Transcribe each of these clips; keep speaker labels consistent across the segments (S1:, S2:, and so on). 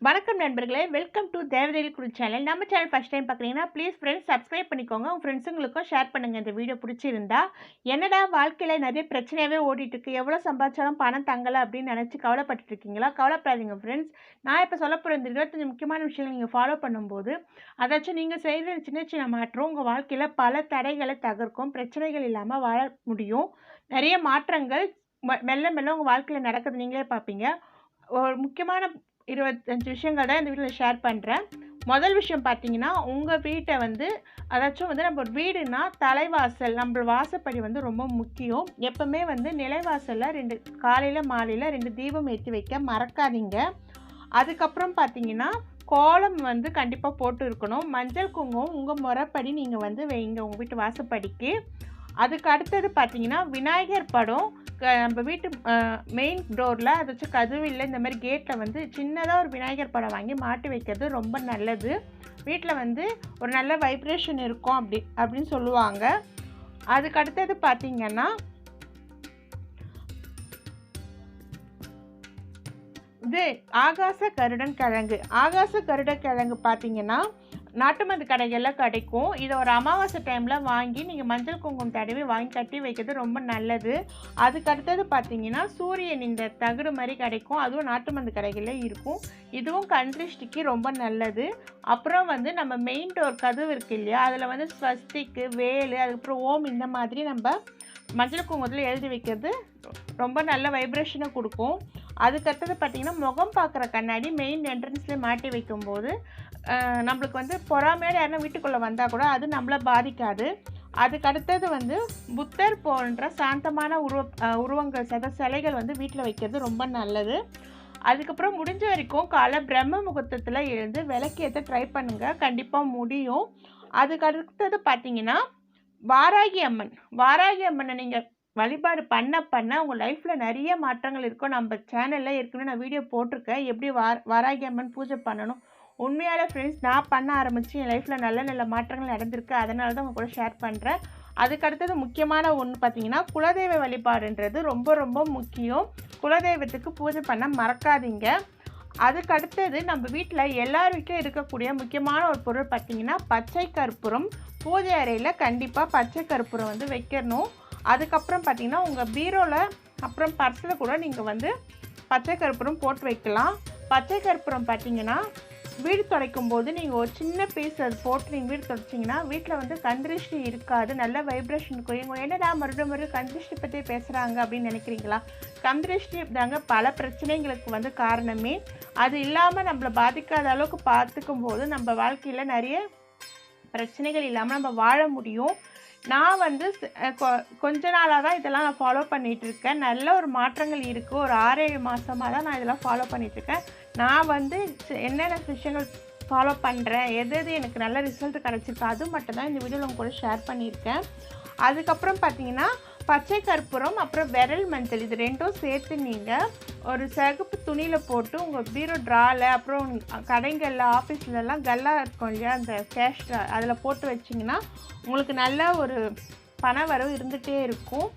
S1: வணக்கம் நண்பர்களே, welcome to தேவதைகள் குரு சேனல். நம்ம சேனல் ஃபர்ஸ்ட் டைம் பார்க்குறீங்கன்னா ப்ளீஸ் ஃப்ரெண்ட்ஸ் சப்ஸ்கிரைப் பண்ணிக்கோங்க. உங்கள் ஃப்ரெண்ட்ஸுங்களுக்கும் ஷேர் பண்ணுங்கள். இந்த வீடியோ பிடிச்சிருந்தா. என்னடா வாழ்க்கையில் நிறைய பிரச்சனையாகவே ஓடிட்டுருக்கு, எவ்வளோ சம்பாதிச்சாலும் பணம் தங்கலை அப்படின்னு நினச்சி கவலைப்பட்டு இருக்கீங்களா? கவலைப்படாதீங்க ஃப்ரெண்ட்ஸ். நான் இப்போ சொல்ல போகிற இந்த 25 முக்கியமான விஷயங்கள் நீங்கள் ஃபாலோ பண்ணும்போது, அதாச்சும் நீங்கள் செய்கிற சின்ன சின்ன மாற்றம் உங்கள் வாழ்க்கையில் பல தடைகளை தகர்க்கும், பிரச்சனைகள் இல்லாமல் வாழ முடியும். நிறைய மாற்றங்கள் மெல்ல மெல்ல உங்கள் வாழ்க்கையில் நடக்குது, நீங்களே பார்ப்பீங்க. ஒரு முக்கியமான 25 விஷயங்கள் தான் இந்த வீடியோவில் ஷேர் பண்ணுறேன். முதல் விஷயம் பார்த்தீங்கன்னா, உங்கள் வீட்டை அதாச்சும் நம்ம ஒரு வீடுனா தலைவாசல், நம்ம வாசப்படி ரொம்ப முக்கியம். எப்பவுமே நிலைவாசலில் 2 காலையில் மாலையில் 2 தீபம் ஏற்றி வைக்க மறக்காதீங்க. அதுக்கப்புறம் பார்த்தீங்கன்னா, கோலம் கண்டிப்பாக போட்டு இருக்கணும். மஞ்சள் குங்குமம் உங்கள் முறைப்படி நீங்கள் வைங்க உங்கள் வீட்டு வாசப்படிக்கு. அதுக்கு அடுத்தது பார்த்தீங்கன்னா, விநாயகர் படம் நம்ம வீட்டு மெயின் டோரில் அதாச்சும் கதவில் இந்த மாதிரி கேட்டில் சின்னதாக ஒரு விநாயகர் படம் வாங்கி மாட்டி வைக்கிறது ரொம்ப நல்லது. வீட்டில் ஒரு நல்ல வைப்ரேஷன் இருக்கும் அப்படின்னு சொல்லுவாங்க. அதுக்கு அடுத்தது பார்த்தீங்கன்னா, இது ஆகாச கருடன் கிழங்கு. ஆகாச கருட கிழங்கு பார்த்தீங்கன்னா நாட்டு மருந்து கடைகளில் கிடைக்கும். இதை ஒரு அமாவாசை டைமில் வாங்கி நீங்கள் மஞ்சள் குங்குமம் தடவி வாங்கி கட்டி வைக்கிறது ரொம்ப நல்லது. அதுக்கு அடுத்தது பார்த்தீங்கன்னா, சூரியன் இந்த தகடு மாதிரி கிடைக்கும். அதுவும் நாட்டு மருந்து கடைகளில் இருக்கும். இதுவும் கண் திருஷ்டிக்கு ரொம்ப நல்லது. அப்புறம் நம்ம மெயின் டோர் கதவு இருக்குது இல்லையா, அதில் ஸ்வஸ்திக்கு, வேலு, அதுக்கப்புறம் ஓம் இந்த மாதிரி நம்ம மஞ்சள் குங்குமத்தில் எழுதி வைக்கிறது ரொம்ப நல்ல வைப்ரேஷனை கொடுக்கும். அதுக்கடுத்தது பார்த்திங்கன்னா, முகம் பார்க்குற கண்ணாடி மெயின் என்ட்ரன்ஸ்லேயே மாட்டி வைக்கும்போது நம்மளுக்கு பொறாமையோடு யாருன்னா வீட்டுக்குள்ளே வந்தால் கூட அது நம்மளை பாதிக்காது. அதுக்கு அடுத்தது புத்தர் போன்ற சாந்தமான உருவங்கள் சிலைகள் வீட்டில் வைக்கிறது ரொம்ப நல்லது. அதுக்கப்புறம் முடிஞ்ச வரைக்கும் காலை பிரம்ம முகூர்த்தத்தில் எழுந்து விளக்கேற்ற ட்ரை பண்ணுங்கள், கண்டிப்பாக முடியும். அதுக்கு அடுத்தது பார்த்திங்கன்னா, வாராகி அம்மனை நீங்கள் வழிபாடு பண்ண உங்கள் லைஃப்பில் நிறைய மாற்றங்கள் இருக்கும். நம்ம சேனலில் ஏற்கனவே நான் வீடியோ போட்டிருக்கேன், எப்படி வாராகி அம்மன் பூஜை பண்ணணும். உண்மையாலே ஃப்ரெண்ட்ஸ், நான் பண்ண ஆரம்பித்து என் லைஃப்பில் நல்ல நல்ல மாற்றங்கள் நடந்திருக்கு. அதனால தான் உங்கள் கூட ஷேர் பண்ணுறேன். அதுக்கடுத்தது முக்கியமான ஒன்று பார்த்திங்கன்னா, குலதெய்வ வழிபாடுன்றது ரொம்ப ரொம்ப முக்கியம். குலதெய்வத்துக்கு பூஜை பண்ண மறக்காதீங்க. அதுக்கு அடுத்தது நம்ம வீட்டில் எல்லார் வீட்டிலும் இருக்கக்கூடிய முக்கியமான ஒரு பொருள் பார்த்திங்கன்னா, பச்சை கற்பூரம். பூஜை அறையில் கண்டிப்பாக பச்சை கற்பூரம் வைக்கணும். அதுக்கப்புறம் பார்த்திங்கன்னா, உங்கள் பீரோவில் அப்புறம் பர்ஸில் கூட நீங்கள் பச்சை கற்பூரம் போட்டு வைக்கலாம். பச்சை கற்பூரம் பார்த்திங்கன்னா, வீடு துடைக்கும் போது நீங்கள் ஒரு சின்ன பீஸ் அது போட்டு நீங்கள் வீடு துடைச்சிங்கன்னா வீட்டில் கந்திருஷ்டி இருக்காது, நல்ல வைப்ரேஷன் இருக்கும். இவங்க என்னடா மறுபடியும் கந்திருஷ்டி பற்றி பேசுகிறாங்க அப்படின்னு நினைக்கிறீங்களா? கந்திருஷ்டி தாங்க பல பிரச்சனைகளுக்கு காரணமே. அது இல்லாமல் நம்மளை பாதிக்காத அளவுக்கு பார்த்துக்கும் போது நம்ம வாழ்க்கையில் நிறைய பிரச்சனைகள் இல்லாமல் நம்ம வாழ முடியும். நான் கொஞ்ச நாளாக தான் இதெல்லாம் நான் ஃபாலோ பண்ணிகிட்ருக்கேன். நல்ல ஒரு மாற்றங்கள் இருக்குது. ஒரு 6-7 மாதமாக தான் நான் இதெல்லாம் ஃபாலோ பண்ணிகிட்ருக்கேன். நான் என்னென்ன விஷயங்கள் ஃபாலோ பண்ணுறேன், எது எனக்கு நல்ல ரிசல்ட் கிடச்சிருக்கு, அது மட்டும் தான் இந்த வீடியோவில் உங்க கூட ஷேர் பண்ணியிருக்கேன். அதுக்கப்புறம் பார்த்தீங்கன்னா, பச்சை கற்பூரம் அப்புறம் விரல் மஞ்சள் இது 2ம் சேர்த்து நீங்கள் ஒரு சிகப்பு துணியில் போட்டு உங்கள் பீரோ ட்ராவில் அப்புறம் கடைகளில் ஆஃபீஸ்லலாம் கல்லா இருக்கும் இல்லையா, அந்த கேஷ் அதில் போட்டு வச்சிங்கன்னா உங்களுக்கு நல்ல ஒரு பண வரவு இருந்துகிட்டே இருக்கும்.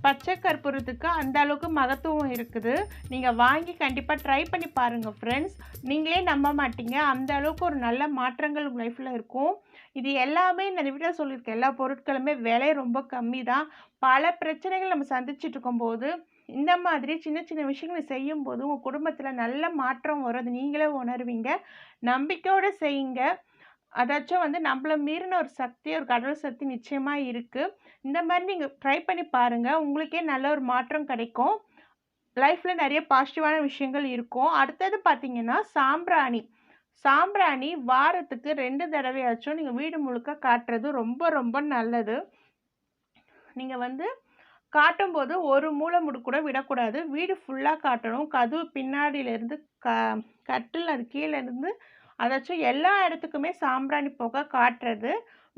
S1: பச்சை கற்பூரத்துக்கு அந்த அளவுக்கு மகத்துவம் இருக்குது. நீங்கள் வாங்கி கண்டிப்பாக ட்ரை பண்ணி பாருங்கள் ஃப்ரெண்ட்ஸ். நீங்களே நம்ப மாட்டீங்க, அந்த அளவுக்கு ஒரு நல்ல மாற்றங்கள் உங்கள் லைஃப்பில் இருக்கும். இது எல்லாமே இந்த வீட்டில் சொல்லியிருக்கேன், எல்லா பொருட்களுமே விலை ரொம்ப கம்மி தான். பல பிரச்சனைகள் நம்ம சந்திச்சுட்டு இருக்கும்போது இந்த மாதிரி சின்ன சின்ன விஷயங்களை செய்யும்போது உங்கள் குடும்பத்தில் நல்ல மாற்றம் வரும். அது நீங்களே உணர்வீங்க. நம்பிக்கையோடு செய்யுங்க. அதாச்சும் நம்மளை மீறின ஒரு சக்தி, ஒரு கடவுள் சக்தி நிச்சயமாக இருக்குது. இந்த மாதிரி நீங்கள் ட்ரை பண்ணி பாருங்கள், உங்களுக்கே நல்ல ஒரு மாற்றம் கிடைக்கும். லைஃப்பில் நிறைய பாசிட்டிவான விஷயங்கள் இருக்கும். அடுத்தது பார்த்திங்கன்னா, சாம்பிராணி வாரத்துக்கு 2 தடவையாச்சும் நீங்கள் வீடு முழுக்க காட்டுறது ரொம்ப ரொம்ப நல்லது. நீங்கள் காட்டும்போது ஒரு மூலை முடு கூட விடக்கூடாது, வீடு ஃபுல்லாக காட்டணும். கதவு பின்னாடியிலேருந்து கட்டில் அது கீழேருந்து அதாச்சும் எல்லா இடத்துக்குமே சாம்பிராணி புகை காட்டுறது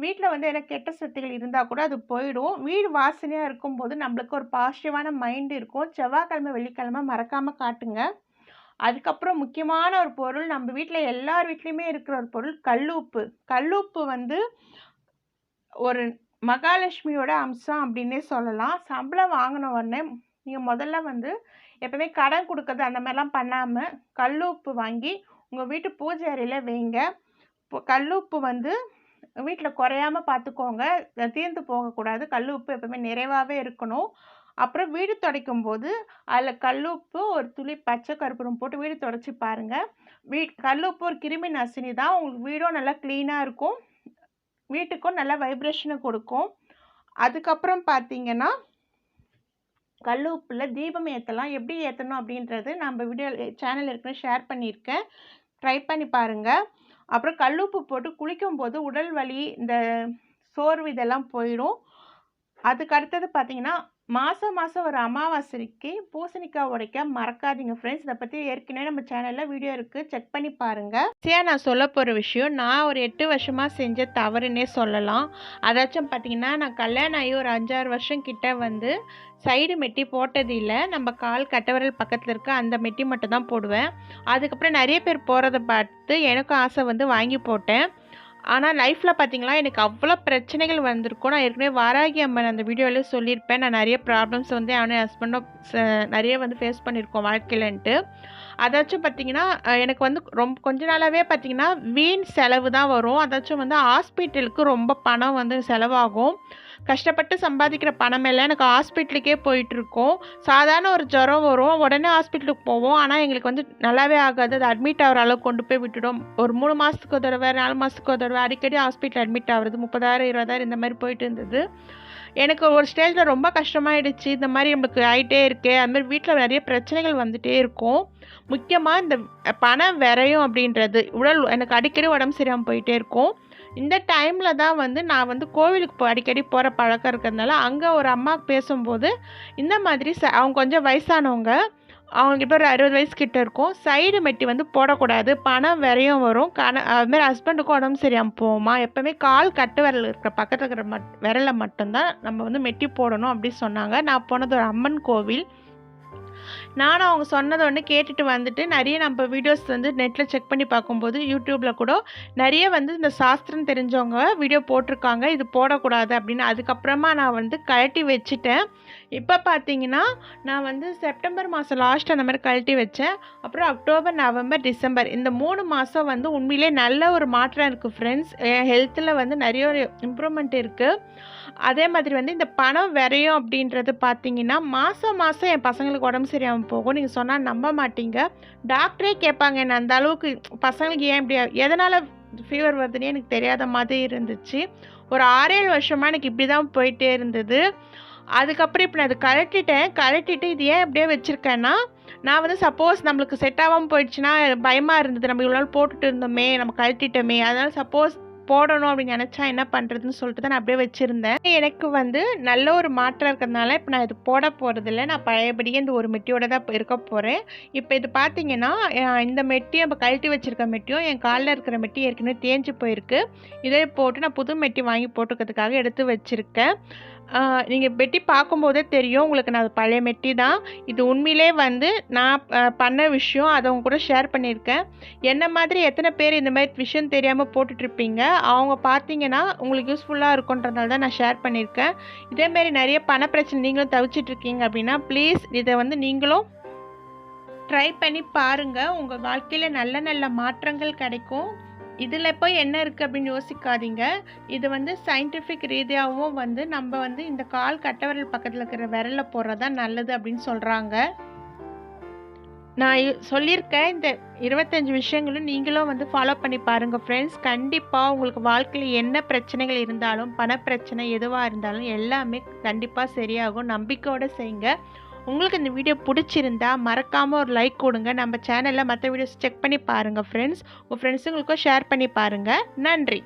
S1: வீட்டில் எனக்கு கெட்ட சக்திகள் இருந்தால் கூட அது போயிடும். வீடு வாசனையாக இருக்கும்போது நம்மளுக்கு ஒரு பாசிட்டிவான மைண்ட் இருக்கும். செவ்வாய்க்கிழமை வெள்ளிக்கிழமை மறக்காமல் காட்டுங்க. அதுக்கப்புறம் முக்கியமான ஒரு பொருள், நம்ம வீட்டில் எல்லார் வீட்லேயுமே இருக்கிற ஒரு பொருள் கல்லுப்பு ஒரு மகாலட்சுமியோட அம்சம் அப்படின்னே சொல்லலாம். சம்பளம் வாங்கின உடனே நீங்கள் முதல்ல எப்பவுமே கடன் கொடுக்கறது அந்த மாதிரிலாம் பண்ணாமல் கல் உப்பு வாங்கி உங்கள் வீட்டு பூஜை அறையில் வைங்க. கல் உப்பு வந்து வீட்டில் குறையாமல் பார்த்துக்கோங்க, தீர்ந்து போகக்கூடாது. கல் உப்பு எப்பவுமே நிறைவாகவே இருக்கணும். அப்புறம் வீடு துடைக்கும் போது அதில் கல் உப்பு ஒரு துளி பச்சை கற்பூரம் போட்டு வீடு துடைச்சி பாருங்கள். கல் உப்பு ஒரு கிருமி நாசினி தான். உங்களுக்கு வீடும் நல்லா க்ளீனாக இருக்கும், வீட்டுக்கும் நல்லா வைப்ரேஷனை கொடுக்கும். அதுக்கப்புறம் பார்த்தீங்கன்னா கல் உப்பில் தீபம் ஏற்றலாம். எப்படி ஏற்றணும் அப்படின்றது நம்ம வீடியோ சேனல் ஏற்கனவே ஷேர் பண்ணியிருக்கேன், ட்ரை பண்ணி பாருங்கள். அப்புறம் கல் உப்பு போட்டு குளிக்கும் போது உடல் வலி, இந்த சோர்வு இதெல்லாம் போயிடும். அதுக்கு அடுத்தது பார்த்தீங்கன்னா மாதம் ஒரு அமாவாசைக்கு பூசணிக்காய் உடைக்க மறக்காதீங்க ஃப்ரெண்ட்ஸ். இதை பற்றி ஏற்கனவே நம்ம சேனலில் வீடியோ இருக்குது, செக் பண்ணி பாருங்கள். நான் சொல்ல போகிற விஷயம் நான் ஒரு 8 வருஷமாக செஞ்ச தவறுன்னே சொல்லலாம். அதாச்சும் பார்த்தீங்கன்னா நான் கல்யாணம் ஆகி ஒரு 5-6 வருஷம் கிட்ட வந்து சைடு மெட்டி போட்டது இல்லை. நம்ம கால் கட்டவரல் பக்கத்தில் இருக்க அந்த மெட்டி மட்டும் தான் போடுவேன். அதுக்கப்புறம் நிறைய பேர் போகிறத பார்த்து எனக்கும் ஆசை வந்து வாங்கி போட்டேன். ஆனால் லைஃப்பில் பார்த்தீங்களா எனக்கு அவ்வளோ பிரச்சனைகள் வந்திருக்கும். நான் ஏற்கனவே வாராகி அம்மன் அந்த வீடியோவில் சொல்லியிருப்பேன், நான் நிறைய ப்ராப்ளம்ஸ் வந்து அவனே ஹஸ்பண்டும் நிறைய வந்து ஃபேஸ் பண்ணியிருக்கோம் வாழ்க்கையிலன்ட்டு. அதாச்சும் பார்த்திங்கன்னா எனக்கு வந்து கொஞ்ச நாளாகவே பார்த்திங்கன்னா வீண் செலவு தான் வரும். அதாச்சும் வந்து ஹாஸ்பிட்டலுக்கு ரொம்ப பணம் வந்து செலவாகும். கஷ்டப்பட்டு சம்பாதிக்கிற பணமெல்லாம் எனக்கு ஹாஸ்பிட்டலுக்கே போயிட்டுருக்கோம். சாதாரண ஒரு ஜுரம் வரும், உடனே ஹாஸ்பிட்டலுக்கு போவோம். ஆனால் எங்களுக்கு வந்து நல்லாவே ஆகாது, அது அட்மிட் ஆகிற அளவுக்கு கொண்டு போய் விட்டுடும். ஒரு 3 மாதத்துக்கு ஒரு தடவை, 4 மாதத்துக்கு ஒரு தடவை அடிக்கடி ஹாஸ்பிட்டல் அட்மிட் ஆகுறது, 30,000 20,000 இந்த மாதிரி போயிட்டு இருந்தது. எனக்கு ஒரு ஸ்டேஜில் ரொம்ப கஷ்டமாயிடுச்சு, இந்த மாதிரி நம்மளுக்கு ஆகிட்டே இருக்கே. அதுமாதிரி வீட்டில் நிறைய பிரச்சனைகள் வந்துகிட்டே இருக்கும். முக்கியமாக இந்த பணம் விரையும் அப்படின்றது, எனக்கு அடிக்கடி உடம்பு சரியாமல் போயிட்டே இருக்கும். இந்த டைமில் தான் வந்து நான் வந்து கோவிலுக்கு அடிக்கடி போகிற பழக்கம் இருக்கிறதுனால அங்கே ஒரு அம்மா பேசும்போது இந்த மாதிரி அவங்க கொஞ்சம் வயசானவங்க, அவங்களுக்கு இப்போ ஒரு 60 வயசு கிட்ட இருக்கும், சைடு மெட்டி வந்து போடக்கூடாது, பணம் விரையும் வரும், அதுமாதிரி ஹஸ்பண்டுக்கும் உடம்பு சரியாமல் போகுமா, எப்போவுமே கால் கட்டு விரல் இருக்கிற பக்கத்தில் இருக்கிற விரலை மட்டும்தான் நம்ம வந்து மெட்டி போடணும் அப்படின்னு சொன்னாங்க. நான் போனது ஒரு அம்மன் கோவில். நானும் அவங்க சொன்னதை ஒன்று கேட்டுட்டு வந்துட்டு நிறைய நம்ம வீடியோஸ் வந்து நெட்டில் செக் பண்ணி பார்க்கும்போது யூடியூப்பில் கூட நிறைய வந்து இந்த சாஸ்திரம் தெரிஞ்சவங்க வீடியோ போட்டிருக்காங்க, இது போடக்கூடாது அப்படின்னு. அதுக்கப்புறமா நான் வந்து கழட்டி வச்சுட்டேன். இப்போ பார்த்தீங்கன்னா நான் வந்து செப்டம்பர் மாதம் லாஸ்ட் அந்த மாதிரி கழட்டி வச்சேன். அப்புறம் அக்டோபர், நவம்பர், டிசம்பர் இந்த 3 மாதம் வந்து உண்மையிலே நல்ல ஒரு மாற்றம் இருக்குது ஃப்ரெண்ட்ஸ். என் ஹெல்த்தில் வந்து நிறைய ஒரு இம்ப்ரூவ்மெண்ட் இருக்குது. அதே மாதிரி வந்து இந்த பணம் விரையும் அப்படின்றது பார்த்தீங்கன்னா மாதம் என் பசங்களுக்கு உடம்பு சரியாமல் போகும். நீங்கள் சொன்னால் நம்ப மாட்டீங்க, டாக்டரே கேட்பாங்க என்ன அந்த அளவுக்கு பசங்களுக்கு ஏன் இப்படி எதனால் ஃபீவர் வருதுன்னே எனக்கு தெரியாத மாதிரி இருந்துச்சு. ஒரு 6-7 வருஷமாக எனக்கு இப்படி தான் போயிட்டே இருந்தது. அதுக்கப்புறம் இப்போ நான் அதை கழட்டிட்டு இது ஏன் இப்படியே வச்சுருக்கேன்னா, நான் வந்து சப்போஸ் நம்மளுக்கு செட் ஆகாமல் போயிடுச்சுன்னா பயமாக இருந்தது, நம்ம இவ்வளோ நாள் போட்டுட்டு இருந்தோமே, நம்ம கழட்டிட்டோமே, அதனால் சப்போஸ் போடணும் அப்படின்னு நினச்சா என்ன பண்ணுறதுன்னு சொல்லிட்டு தான் நான் அப்படியே வச்சுருந்தேன். எனக்கு வந்து நல்ல ஒரு மாற்றம் இருக்கிறதுனால இப்போ நான் இது போட போகிறதில்ல, நான் பழையபடியே இந்த ஒரு மெட்டியோட தான் இருக்க போகிறேன். இப்போ இது பார்த்தீங்கன்னா இந்த மெட்டியும் இப்போ கழட்டி வச்சுருக்க மெட்டியும் என் காலில் இருக்கிற மெட்டி ஏற்கனவே தேஞ்சு போயிருக்கு. இதை போட்டு நான் புது மெட்டி வாங்கி போட்டுக்கிறதுக்காக எடுத்து வச்சுருக்கேன். நீங்கள் மெட்டி பார்க்கும்போதே தெரியும் உங்களுக்கு நான் பழைய மெட்டி தான். இது உண்மையிலே வந்து நான் பண்ண விஷயம், அதை அவங்க கூட ஷேர் பண்ணியிருக்கேன். என்ன மாதிரி எத்தனை பேர் இந்த மாதிரி விஷயம் தெரியாமல் போட்டுட்ருப்பீங்க, அவங்க பார்த்தீங்கன்னா உங்களுக்கு யூஸ்ஃபுல்லாக இருக்குன்றதுனால தான் நான் ஷேர் பண்ணியிருக்கேன். இதேமாரி நிறைய பண பிரச்சனை நீங்களும் தவிச்சிட்ருக்கீங்க அப்படின்னா ப்ளீஸ் இதை வந்து நீங்களும் ட்ரை பண்ணி பாருங்கள். உங்கள் வாழ்க்கையில் நல்ல நல்ல மாற்றங்கள் கிடைக்கும். இதில் போய் என்ன இருக்குது அப்படின்னு யோசிக்காதீங்க. இது வந்து சயின்டிஃபிக் ரீதியாகவும் வந்து நம்ம வந்து இந்த கால் கட்டவிரல் பக்கத்தில் இருக்கிற விரலில் போடுறது தான் நல்லது அப்படின்னு சொல்கிறாங்க. நான் சொல்லியிருக்கேன் இந்த 25 விஷயங்களும் நீங்களும் வந்து ஃபாலோ பண்ணி பாருங்கள் ஃப்ரெண்ட்ஸ். கண்டிப்பாக உங்களுக்கு வாழ்க்கையில் என்ன பிரச்சனைகள் இருந்தாலும், பணப்பிரச்சனை எதுவாக இருந்தாலும் எல்லாமே கண்டிப்பாக சரியாகும். நம்பிக்கையோடு செய்யுங்க. உங்களுக்கு இந்த வீடியோ பிடிச்சிருந்தா மறக்காமல் ஒரு லைக் கொடுங்க. நம்ம சேனலில் மற்ற வீடியோஸ் செக் பண்ணி பாருங்கள் ஃப்ரெண்ட்ஸ். உங்கள் ஃப்ரெண்ட்ஸுங்களுக்கும் ஷேர் பண்ணி பாருங்கள். நன்றி.